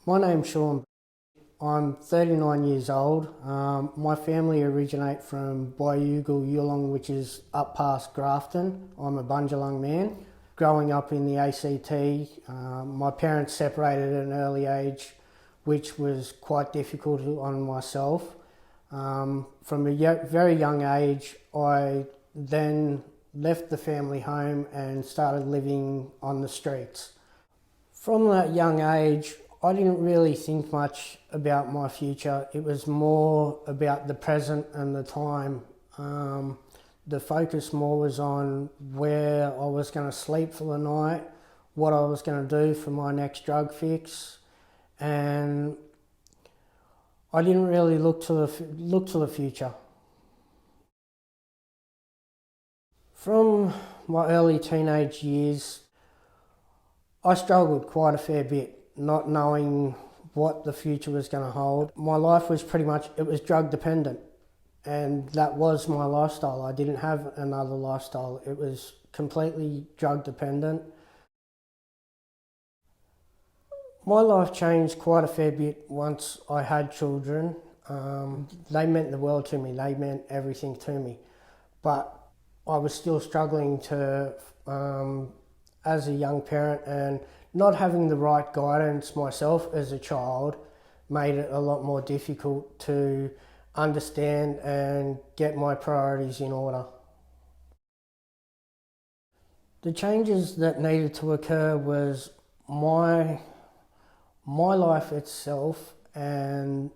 My name's Shaun. I'm 39 years old. My family originate from Bayugal, Yulong, which is up past Grafton. I'm a Bundjalung man. Growing up in the ACT, my parents separated at an early age, which was quite difficult on myself. From a very young age, I then left the family home and started living on the streets. From that young age, I didn't really think much about my future. It was more about the present and the time. The focus more was on where I was going to sleep for the night, what I was going to do for my next drug fix, and I didn't really look to the future. From my early teenage years, I struggled quite a fair bit, not knowing what the future was going to hold. My life was pretty much, it was drug dependent, and that was my lifestyle. I didn't have another lifestyle. It was completely drug dependent. My life changed quite a fair bit once I had children. They meant the world to me. They meant everything to me. But I was still struggling to as a young parent, and not having the right guidance myself as a child made it a lot more difficult to understand and get my priorities in order. The changes that needed to occur was my life itself, and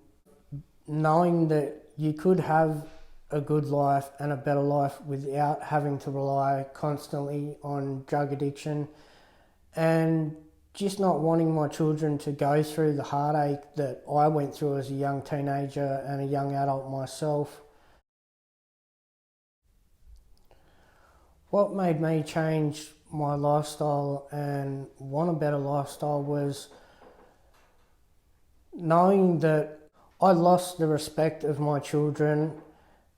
knowing that you could have a good life and a better life without having to rely constantly on drug addiction, and just not wanting my children to go through the heartache that I went through as a young teenager and a young adult myself. What made me change my lifestyle and want a better lifestyle was knowing that I lost the respect of my children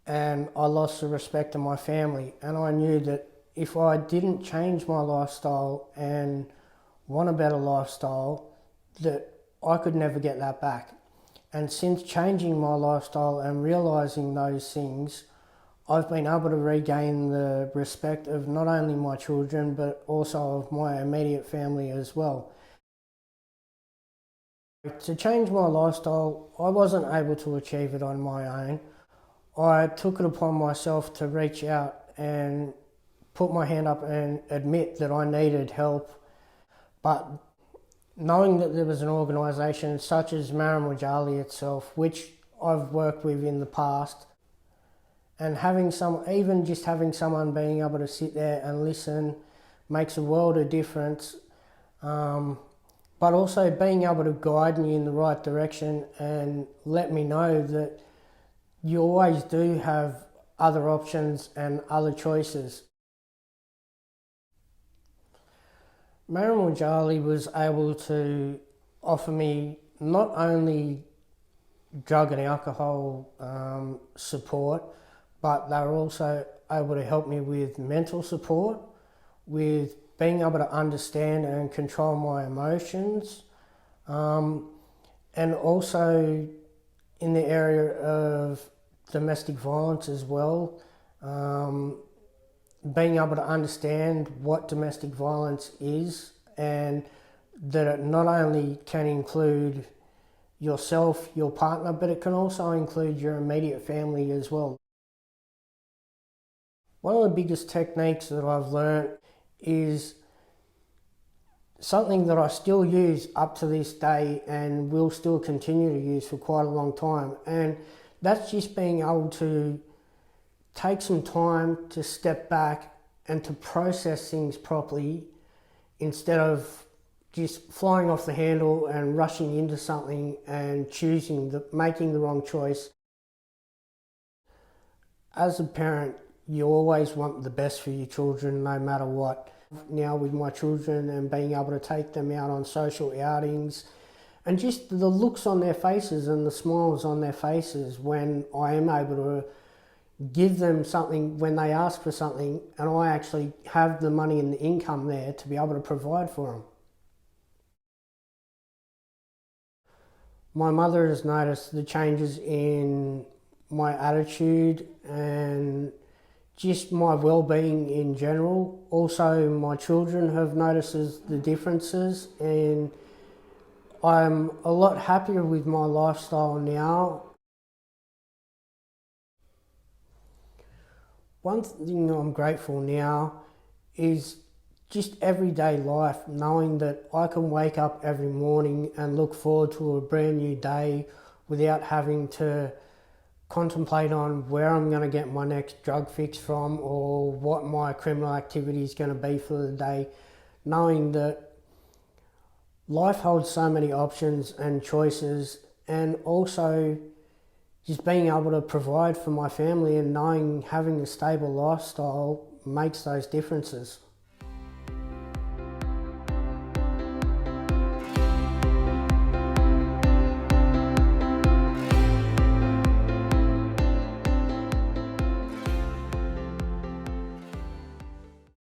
and I lost the respect of my family, and I knew that if I didn't change my lifestyle and want a better lifestyle, that I could never get that back. And since changing my lifestyle and realising those things, I've been able to regain the respect of not only my children but also of my immediate family as well. To change my lifestyle, I wasn't able to achieve it on my own. I took it upon myself to reach out and put my hand up and admit that I needed help. But knowing that there was an organisation such as Marrin Weejali itself, which I've worked with in the past, and even just having someone being able to sit there and listen makes a world of difference. But also being able to guide me in the right direction and let me know that you always do have other options and other choices. Marrin Weejali was able to offer me not only drug and alcohol support, but they were also able to help me with mental support, with being able to understand and control my emotions, and also in the area of domestic violence as well, being able to understand what domestic violence is, and that it not only can include yourself, your partner, but it can also include your immediate family as well. One of the biggest techniques that I've learnt is something that I still use up to this day and will still continue to use for quite a long time, and that's just being able to take some time to step back and to process things properly instead of just flying off the handle and rushing into something and making the wrong choice. As a parent, you always want the best for your children no matter what. Now with my children and being able to take them out on social outings, and just the looks on their faces and the smiles on their faces when I am able to give them something when they ask for something, and I actually have the money and the income there to be able to provide for them. My mother has noticed the changes in my attitude and just my well-being in general. Also, my children have noticed the differences, and I'm a lot happier with my lifestyle now. One thing I'm grateful now is just everyday life, knowing that I can wake up every morning and look forward to a brand new day without having to contemplate on where I'm going to get my next drug fix from or what my criminal activity is going to be for the day. Knowing that life holds so many options and choices, and also just being able to provide for my family and knowing having a stable lifestyle makes those differences.